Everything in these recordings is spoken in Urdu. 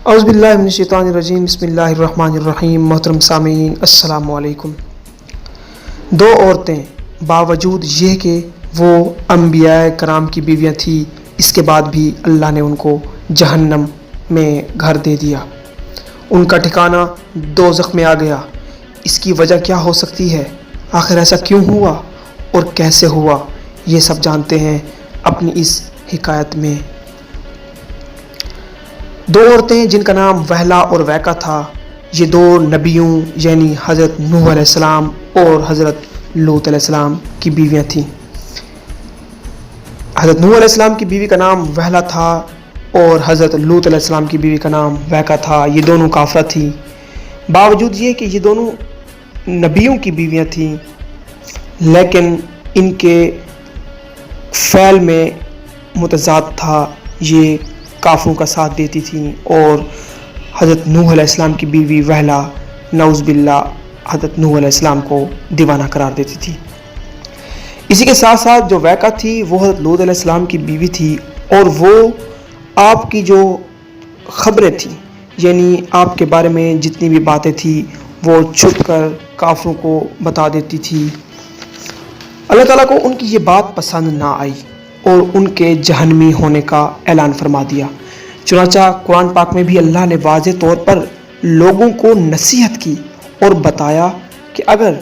اعوذ باللہ من الشیطان الرجیم، بسم اللہ الرحمن الرحیم۔ محترم سامعین، السلام علیکم۔ دو عورتیں باوجود یہ کہ وہ انبیاء کرام کی بیویاں تھیں، اس کے بعد بھی اللہ نے ان کو جہنم میں گھر دے دیا، ان کا ٹھکانہ دوزخ میں آ گیا۔ اس کی وجہ کیا ہو سکتی ہے؟ آخر ایسا کیوں ہوا اور کیسے ہوا؟ یہ سب جانتے ہیں اپنی اس حکایت میں۔ دو عورتیں جن کا نام وہلا اور ویکا تھا، یہ دو نبیوں یعنی حضرت نوح علیہ السلام اور حضرت لوط علیہ السلام کی بیویاں تھیں۔ حضرت نوح علیہ السلام کی بیوی کا نام وہلا تھا اور حضرت لوط علیہ السلام کی بیوی کا نام ویکا تھا۔ یہ دونوں کافرہ تھیں۔ باوجود یہ کہ یہ دونوں نبیوں کی بیویاں تھیں، لیکن ان کے فعل میں متضاد تھا۔ یہ کافروں کا ساتھ دیتی تھیں اور حضرت نوح علیہ السلام کی بیوی وہلا نعوذ باللہ حضرت نوح علیہ السلام کو دیوانہ قرار دیتی تھی۔ اسی کے ساتھ ساتھ جو ویکا تھی وہ حضرت لوط علیہ السلام کی بیوی تھی، اور وہ آپ کی جو خبریں تھیں یعنی آپ کے بارے میں جتنی بھی باتیں تھیں وہ چھپ کر کافروں کو بتا دیتی تھی۔ اللہ تعالیٰ کو ان کی یہ بات پسند نہ آئی اور ان کے جہنمی ہونے کا اعلان فرما دیا۔ چنانچہ قرآن پاک میں بھی اللہ نے واضح طور پر لوگوں کو نصیحت کی اور بتایا کہ اگر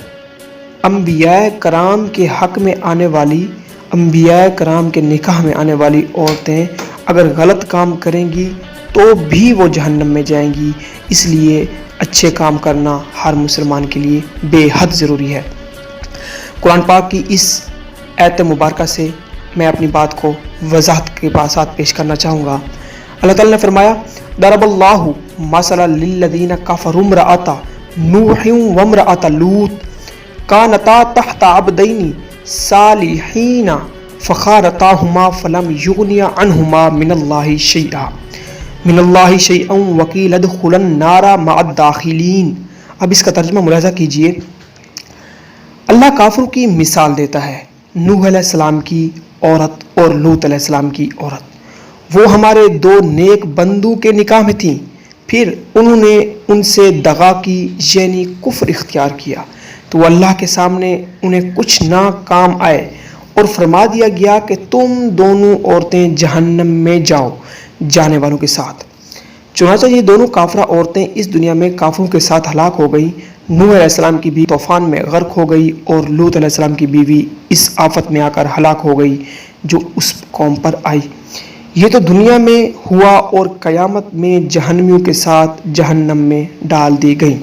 انبیاء کرام کے حق میں آنے والی، انبیاء کرام کے نکاح میں آنے والی عورتیں اگر غلط کام کریں گی تو بھی وہ جہنم میں جائیں گی۔ اس لیے اچھے کام کرنا ہر مسلمان کے لیے بے حد ضروری ہے۔ قرآن پاک کی اس آیت مبارکہ سے میں اپنی بات کو وضاحت کے ساتھ پیش کرنا چاہوں گا۔ اللہ تعالیٰ نے فرمایا، ضرب اللہ مثلا للذین کفروا امرأۃ نوح وامرأۃ لوط کانتا تحت عبدین صالحین فخانتاہما فلم یغنیا عنہما من اللہ شیئا وقیل ادخلا النار مع الداخلین۔ اب اس کا ترجمہ ملاحظہ کیجئے۔ اللہ کافروں کی مثال دیتا ہے، نوح علیہ السلام کی عورت اور لوط علیہ السلام کی عورت۔ وہ ہمارے دو نیک بندوں کے نکاح میں تھیں، پھر انہوں نے ان سے دغا کی یعنی کفر اختیار کیا تو اللہ کے سامنے انہیں کچھ نہ کام آئے اور فرما دیا گیا کہ تم دونوں عورتیں جہنم میں جاؤ جانے والوں کے ساتھ۔ چنانچہ یہ دونوں کافرہ عورتیں اس دنیا میں کافروں کے ساتھ ہلاک ہو گئی۔ نوح علیہ السلام کی بیوی طوفان میں غرق ہو گئی اور لوط علیہ السلام کی بیوی اس آفت میں آ کر ہلاک ہو گئی جو اس قوم پر آئی۔ یہ تو دنیا میں ہوا اور قیامت میں جہنمیوں کے ساتھ جہنم میں ڈال دی گئی۔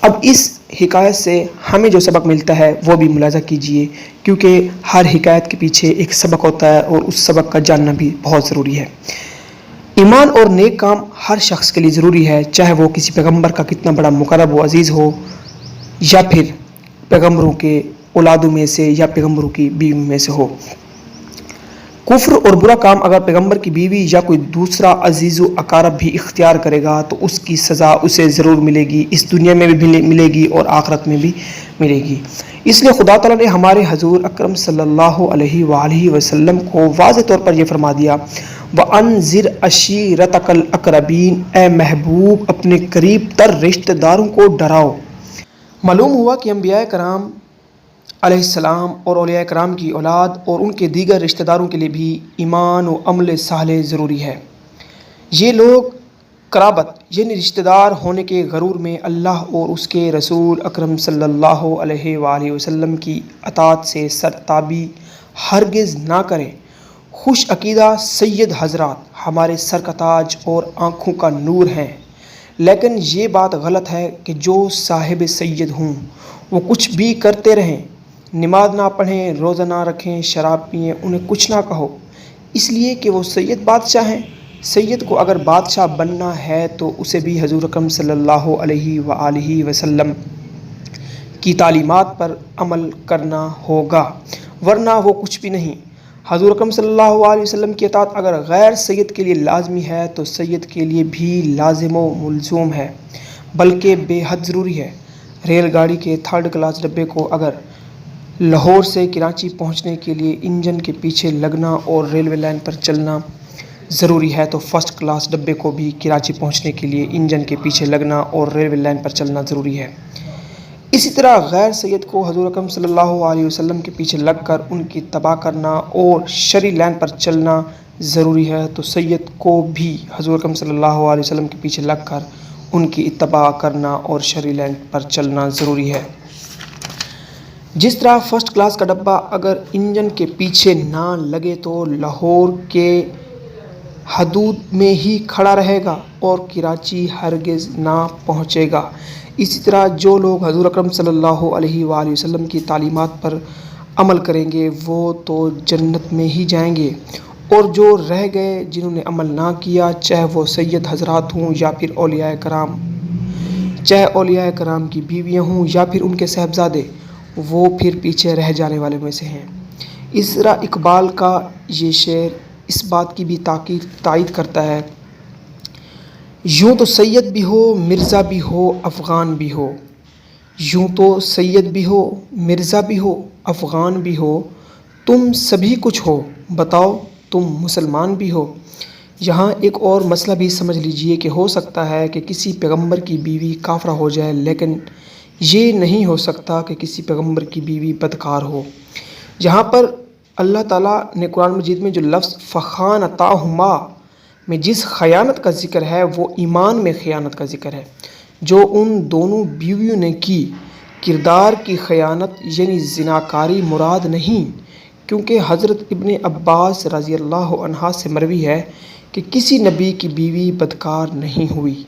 اب اس حکایت سے ہمیں جو سبق ملتا ہے وہ بھی ملاحظہ کیجئے، کیونکہ ہر حکایت کے پیچھے ایک سبق ہوتا ہے اور اس سبق کا جاننا بھی بہت ضروری ہے۔ ایمان اور نیک کام ہر شخص کے لیے ضروری ہے، چاہے وہ کسی پیغمبر کا کتنا بڑا مقرب و عزیز ہو، یا پھر پیغمبروں کے اولادوں میں سے یا پیغمبروں کی بیوی میں سے ہو۔ کفر اور برا کام اگر پیغمبر کی بیوی یا کوئی دوسرا عزیز و اقارب بھی اختیار کرے گا تو اس کی سزا اسے ضرور ملے گی، اس دنیا میں بھی ملے گی اور آخرت میں بھی ملے گی۔ اس لیے خدا تعالیٰ نے ہمارے حضور اکرم صلی اللہ علیہ وآلہ وسلم کو واضح طور پر یہ فرما دیا، وَأَنذِرْ عَشِيرَتَكَ الْأَقْرَبِينَ، اے محبوب اپنے قریب تر رشتہ داروں کو ڈراؤ۔ معلوم ہوا کہ انبیاء کرام علیہ السلام اور اولیاء کرام کی اولاد اور ان کے دیگر رشتہ داروں کے لیے بھی ایمان و عمل صالح ضروری ہے۔ یہ لوگ قرابت یعنی رشتہ دار ہونے کے غرور میں اللہ اور اس کے رسول اکرم صلی اللہ علیہ وآلہ وسلم کی اطاعت سے سرتابی ہرگز نہ کریں۔ خوش عقیدہ سید حضرات ہمارے سر کا تاج اور آنکھوں کا نور ہیں، لیکن یہ بات غلط ہے کہ جو صاحب سید ہوں وہ کچھ بھی کرتے رہیں، نماز نہ پڑھیں، روزہ نہ رکھیں، شراب پئیں، انہیں کچھ نہ کہو، اس لیے کہ وہ سید بادشاہ ہیں۔ سید کو اگر بادشاہ بننا ہے تو اسے بھی حضور اکرم صلی اللہ علیہ وآلہ وسلم کی تعلیمات پر عمل کرنا ہوگا، ورنہ وہ کچھ بھی نہیں۔ حضور اکرم صلی اللہ علیہ وسلم کی اطاعت اگر غیر سید کے لیے لازمی ہے تو سید کے لیے بھی لازم و ملزوم ہے، بلکہ بے حد ضروری ہے۔ ریل گاڑی کے تھرڈ کلاس ڈبے کو اگر لاہور سے کراچی پہنچنے کے لیے انجن کے پیچھے لگنا اور ریلوے لائن پر چلنا ضروری ہے تو فرسٹ کلاس ڈبے کو بھی کراچی پہنچنے کے لیے انجن کے پیچھے لگنا اور ریلوے لائن پر چلنا ضروری ہے۔ اسی طرح غیر سید کو حضور اکرم صلی اللہ علیہ وسلم کے پیچھے لگ کر ان کی اتباع کرنا اور شرعی لائن پر چلنا ضروری ہے تو سید کو بھی حضور اکرم صلی اللہ علیہ وسلم کے پیچھے لگ کر ان کی اتباع کرنا اور شرعی لائن پر چلنا ضروری ہے۔ جس طرح فرسٹ کلاس کا ڈبہ اگر انجن کے پیچھے نہ لگے تو لاہور کے حدود میں ہی کھڑا رہے گا اور کراچی ہرگز نہ پہنچے گا، اسی طرح جو لوگ حضور اکرم صلی اللہ علیہ وآلہ وسلم کی تعلیمات پر عمل کریں گے وہ تو جنت میں ہی جائیں گے، اور جو رہ گئے جنہوں نے عمل نہ کیا، چاہے وہ سید حضرات ہوں یا پھر اولیاء کرام، چاہے اولیاء کرام کی بیویاں ہوں یا پھر ان کے صاحبزادے، وہ پھر پیچھے رہ جانے والے میں سے ہیں۔ اس طرح اقبال کا یہ شعر اس بات کی بھی تائید کرتا ہے، یوں تو سید بھی ہو مرزا بھی ہو افغان بھی ہو، یوں تو سید بھی ہو مرزا بھی ہو افغان بھی ہو، تم سبھی کچھ ہو بتاؤ تم مسلمان بھی ہو۔ یہاں ایک اور مسئلہ بھی سمجھ لیجئے کہ ہو سکتا ہے کہ کسی پیغمبر کی بیوی کافرہ ہو جائے، لیکن یہ نہیں ہو سکتا کہ کسی پیغمبر کی بیوی بدکار ہو۔ یہاں پر اللہ تعالیٰ نے قرآن مجید میں جو لفظ فخانتاہما میں جس خیانت کا ذکر ہے وہ ایمان میں خیانت کا ذکر ہے جو ان دونوں بیویوں نے کی۔ کردار کی خیانت یعنی زناکاری مراد نہیں، کیونکہ حضرت ابن عباس رضی اللہ عنہ سے مروی ہے کہ کسی نبی کی بیوی بدکار نہیں ہوئی۔